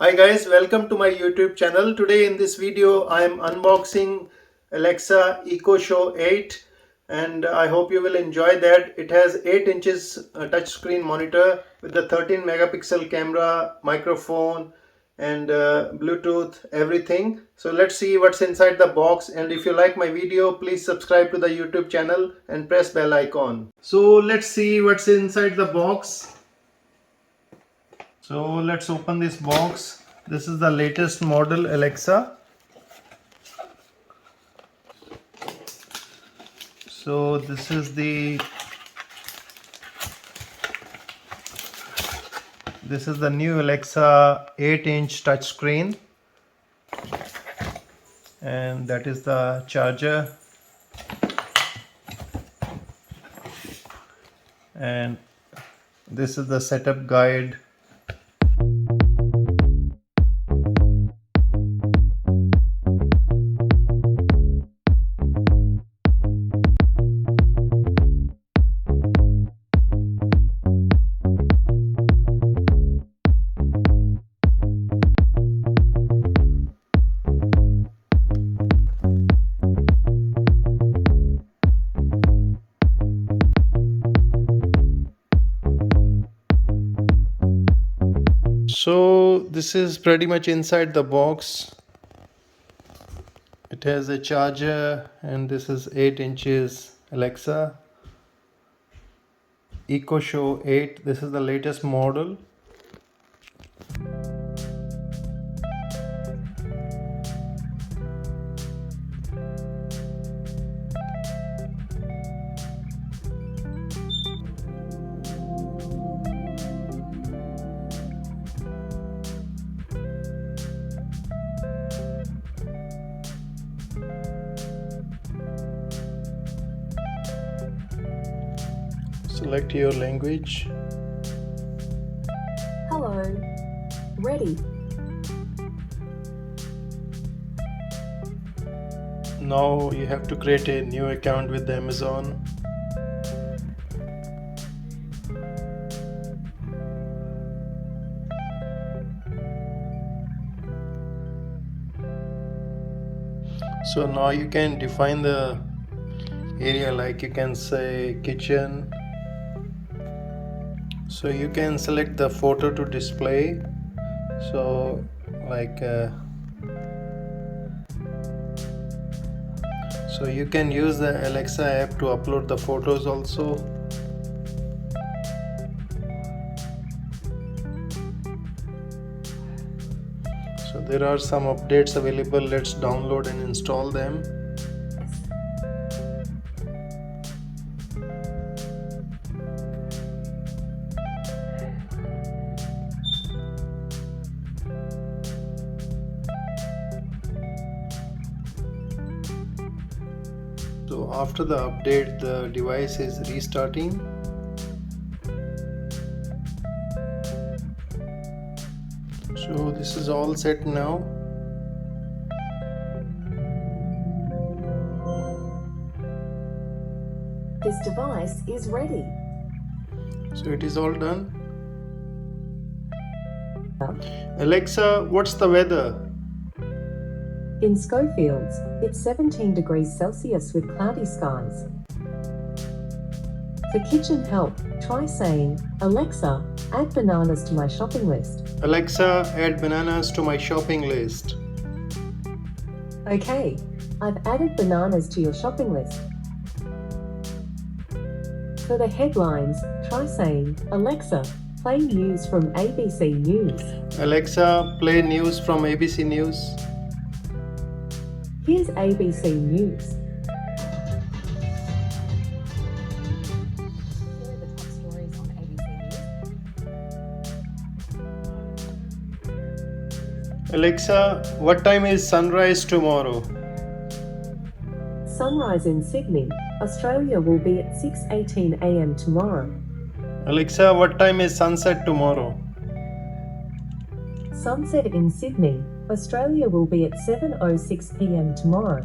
Hi guys, welcome to my YouTube channel. Today in this video I am unboxing Alexa Echo Show 8 and I hope you will enjoy that. It has 8 inches touchscreen monitor with the 13 megapixel camera, microphone and Bluetooth, everything. So let's see what's inside the box, and if you like my video please subscribe to the YouTube channel and press bell icon. So let's see what's inside the box. So let's open this box. This is the latest model Alexa. So this is the new Alexa 8-inch touchscreen, and that is the charger, and this is the setup guide. So this is pretty much inside the box. It has a charger, and this is 8 inches Alexa Echo Show 8. This is the latest model. Select your language. Hello. Ready. Now you have to create a new account with Amazon. So now you can define the area, like you can say kitchen. So you can select the photo to display. So so you can use the Alexa app to upload the photos also. So there are some updates available. Let's download and install them. So after the update, the device is restarting. So this is all set now. This device is ready. So it is all done. Alexa, what's the weather? In Schofields, it's 17 degrees Celsius with cloudy skies. For kitchen help, try saying, Alexa, add bananas to my shopping list. Alexa, add bananas to my shopping list. Okay, I've added bananas to your shopping list. For the headlines, try saying, Alexa, play news from ABC News. Alexa, play news from ABC News. Here's ABC News. Here are the top stories on ABC News. Alexa, what time is sunrise tomorrow? Sunrise in Sydney, Australia will be at 6:18 a.m. tomorrow. Alexa, what time is sunset tomorrow? Sunset in Sydney, Australia will be at 7:06 p.m. tomorrow.